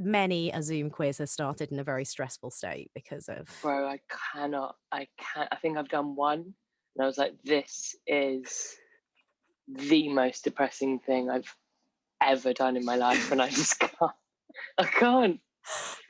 many a Zoom quiz has started in a very stressful state because of... Bro, I can't. I think I've done one, and I was like, this is the most depressing thing I've ever done in my life, and I just can't. I can't.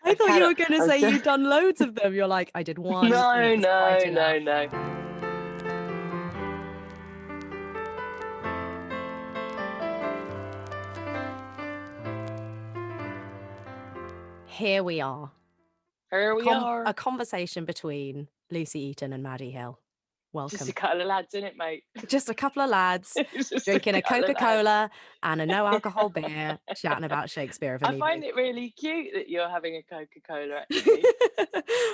I thought you were cannot. going to say you've done loads of them. You're like, I did one. No, and it was quite enough. no. Here we are. Here we are. A conversation between Lucy Eaton and Maddy Hill. Welcome. Just a couple of lads, innit, mate? Just a couple of lads drinking a Coca-Cola and a no-alcohol beer, chatting about Shakespeare. I find it really cute that you're having a Coca-Cola, actually.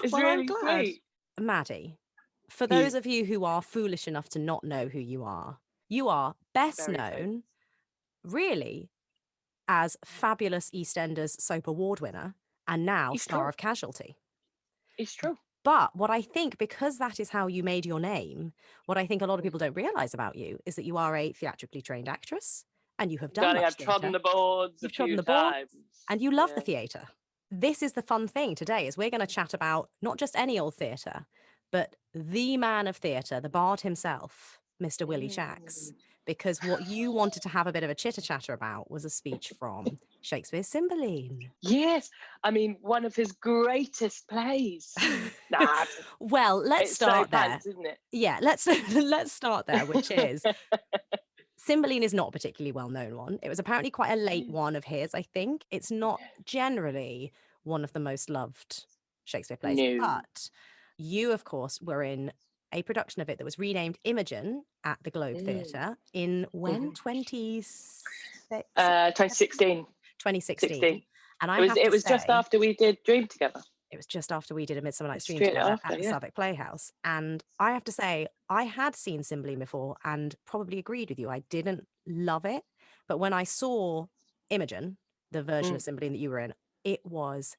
It's well, really sweet. Maddy, for those of you who are foolish enough to not know who you are best known, really, as fabulous EastEnders soap award winner and now star of Casualty. It's true. But what I think, because that is how you made your name, what I think a lot of people don't realise about you is that you are a theatrically trained actress and you have done much theatre. I've trodden the boards a few times. And you love the theatre. This is the fun thing today, is we're going to chat about not just any old theatre, but the man of theatre, the bard himself, Mr. Willie Shacks. Because what you wanted to have a bit of a chitter-chatter about was a speech from Shakespeare's Cymbeline. Yes. I mean, one of his greatest plays. Well, let's start there. Pants, isn't it? Yeah, let's start there, which is... Cymbeline is not a particularly well-known one. It was apparently quite a late one of his, I think. It's not generally one of the most loved Shakespeare plays. No. But you, of course, were in a production of it that was renamed Imogen at the Globe Theatre in when? 2016. 2016. And it was just after we did Dream together. It was just after we did A Midsummer Night's Dream together at the Southwark Playhouse. And I have to say, I had seen Cymbeline before and probably agreed with you. I didn't love it. But when I saw Imogen, the version of Cymbeline that you were in, it was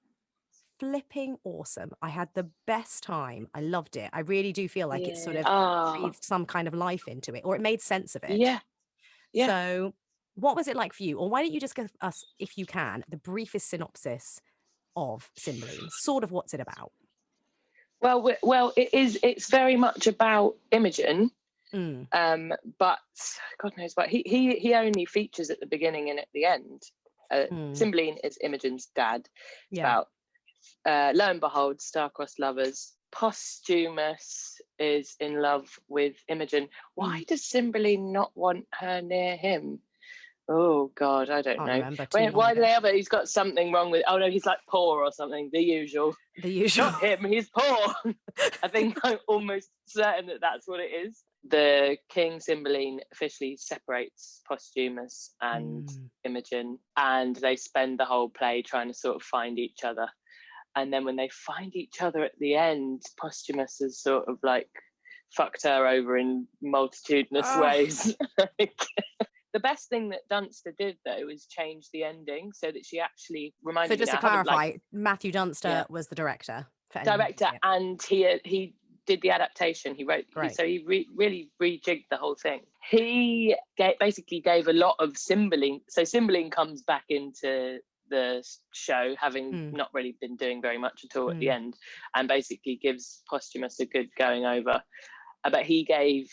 flipping awesome. I had the best time. I loved it. I really do feel like it sort of breathed some kind of life into it, or it made sense of it. Yeah. So what was it like for you? Or why don't you just give us, if you can, the briefest synopsis of Cymbeline? Sort of what's it about? Well, it's very much about Imogen. But God knows what he only features at the beginning and at the end. Cymbeline is Imogen's dad. It's about lo and behold, star-crossed lovers. Posthumus is in love with Imogen. Why does Cymbeline not want her near him? Oh God, I don't know. Why do they have it? He's got something wrong with. Oh no, he's like poor or something. The usual. Not him. He's poor. I think I'm almost certain that that's what it is. The King Cymbeline officially separates Posthumus and Imogen, and they spend the whole play trying to sort of find each other. And then when they find each other at the end, Posthumus has sort of like fucked her over in multitudinous ways. The best thing that Dunster did, though, was change the ending so that she actually reminded me. So just to clarify, Matthew Dunster was the director. And he did the adaptation. He wrote, so he really rejigged the whole thing. He basically gave a lot of Cymbeline. So Cymbeline comes back into the show, having not really been doing very much at all at the end, and basically gives Posthumus a good going over. But he gave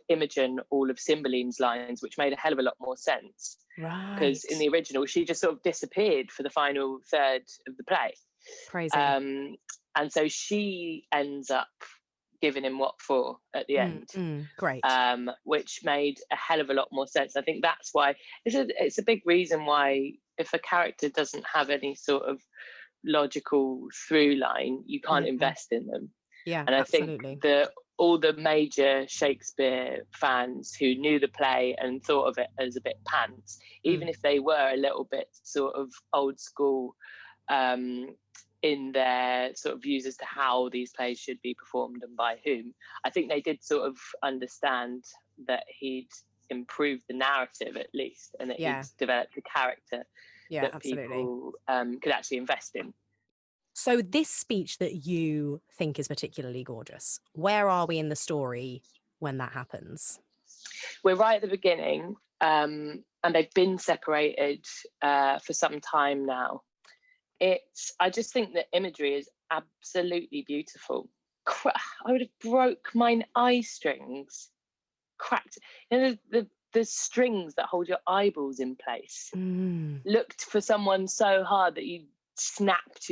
Imogen all of Cymbeline's lines, which made a hell of a lot more sense. Right. Because in the original, she just sort of disappeared for the final third of the play. Crazy. And so she ends up giving him what for at the end. Great. Which made a hell of a lot more sense. I think that's why it's a big reason why if a character doesn't have any sort of logical through line, you can't invest in them. Yeah, and I absolutely. think all the major Shakespeare fans who knew the play and thought of it as a bit pants, even if they were a little bit sort of old school in their sort of views as to how these plays should be performed and by whom, I think they did sort of understand that he'd improved the narrative at least, and that he'd developed a character that people could actually invest in. So this speech that you think is particularly gorgeous, where are we in the story when that happens? We're right at the beginning, and they've been separated for some time now. I just think that imagery is absolutely beautiful. I would have broke my eye strings, cracked, the strings that hold your eyeballs in place. Looked for someone so hard that you snapped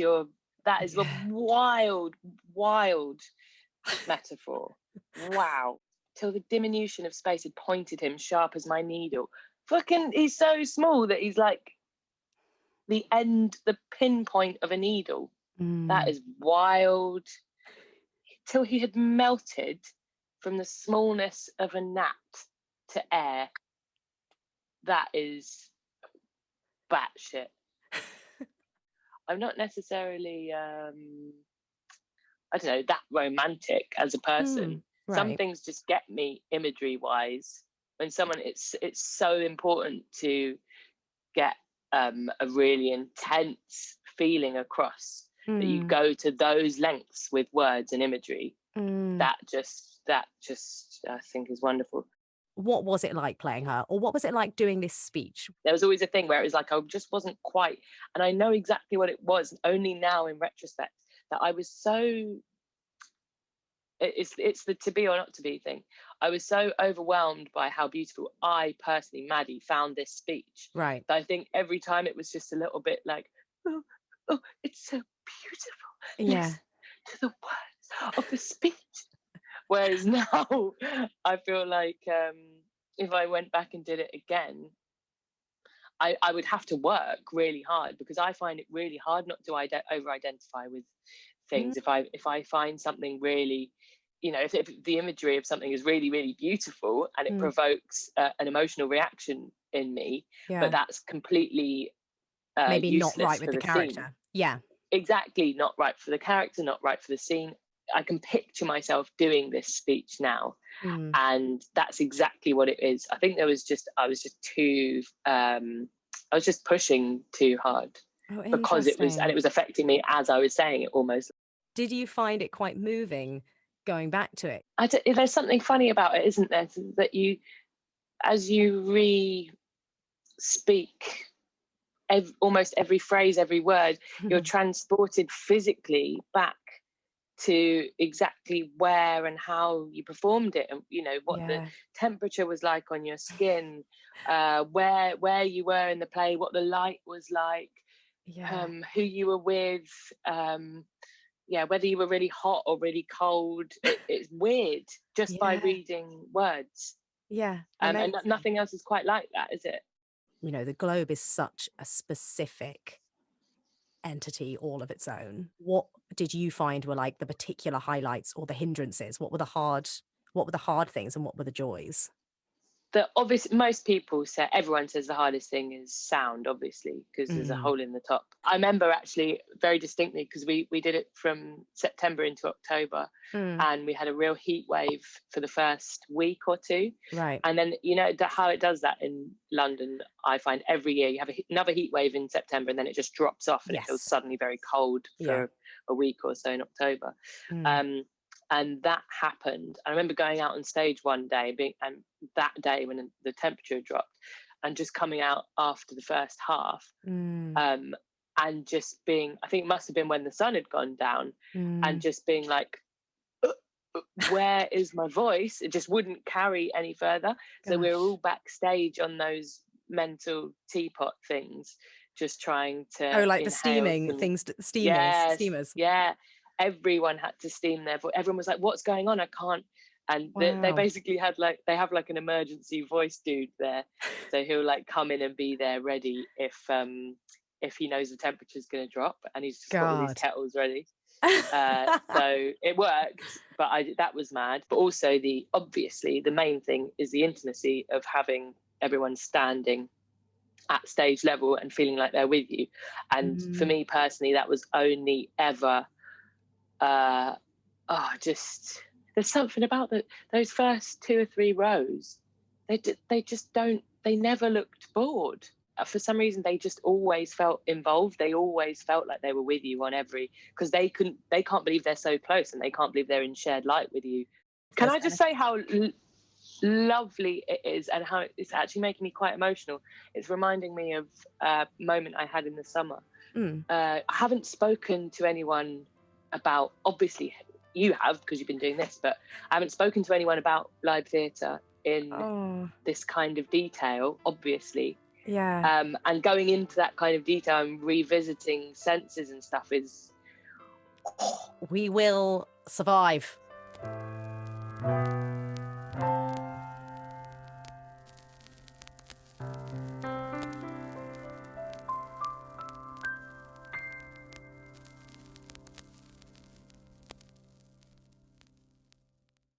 that is a wild metaphor. Wow. Till the diminution of space had pointed him sharp as my needle. Fucking, he's so small that he's like the pinpoint of a needle. That is wild. Till he had melted from the smallness of a gnat to air. That is batshit. I'm not necessarily, I don't know, that romantic as a person. Right. Some things just get me imagery wise. When someone, it's so important to get a really intense feeling across that you go to those lengths with words and imagery. That just I think is wonderful. What was it like playing her, or what was it like doing this speech? There was always a thing where it was like I just wasn't quite, and I know exactly what it was only now in retrospect, that I was so, it's the to be or not to be thing. I was so overwhelmed by how beautiful I personally, Maddy, found this speech. Right. That I think every time it was just a little bit like, oh, it's so beautiful. Yeah. Listen to the words of the speech. Whereas now I feel like if I went back and did it again, I would have to work really hard, because I find it really hard not to over-identify with things. If I find something really, if the imagery of something is really, really beautiful and it provokes an emotional reaction in me, but that's completely maybe not right with the character. Scene. Yeah. Exactly, not right for the character, not right for the scene. I can picture myself doing this speech now, and that's exactly what it is. I think I was just pushing too hard, because it was affecting me as I was saying it almost. Did you find it quite moving going back to it? There's something funny about it, isn't there? That as you re-speak almost every phrase, every word, you're transported physically back to exactly where and how you performed it, and what the temperature was like on your skin, where you were in the play, what the light was like, who you were with, whether you were really hot or really cold. It's weird just by reading words. And nothing else is quite like that, is it? The Globe is such a specific entity all of its own. What did you find were like the particular highlights or the hindrances? What were the hard things and what were the joys? Most people say, everyone says the hardest thing is sound, obviously, because there's a hole in the top. I remember actually very distinctly, because we did it from September into October, and we had a real heat wave for the first week or two. Right. And then, how it does that in London, I find every year you have another heat wave in September, and then it just drops off, and it feels suddenly very cold for a week or so in October. And that happened. I remember going out on stage one day, and that day when the temperature dropped, and just coming out after the first half, and just being, I think it must have been when the sun had gone down, and just being like, where is my voice? It just wouldn't carry any further. So we were all backstage on those mental teapot things, just trying to the steaming things, steamers. Yeah. Everyone had to steam their voice. Everyone was like, what's going on? I can't. And they basically had they have an emergency voice dude there, so he'll come in and be there ready if he knows the temperature's going to drop, and he's just got all these kettles ready. So it worked, but that was mad. But also obviously the main thing is the intimacy of having everyone standing at stage level and feeling like they're with you. And for me personally, that was only ever there's something about those first 2 or 3 rows. They never looked bored. For some reason, they just always felt involved. They always felt like they were with you on because they can't believe they're so close, and they can't believe they're in shared light with you. Can I just say how lovely it is, and how it's actually making me quite emotional? It's reminding me of a moment I had in the summer I haven't spoken to anyone about, obviously you have because you've been doing this, but I haven't spoken to anyone about live theatre in this kind of detail, obviously. Yeah. And going into that kind of detail and revisiting senses and stuff is... We will survive.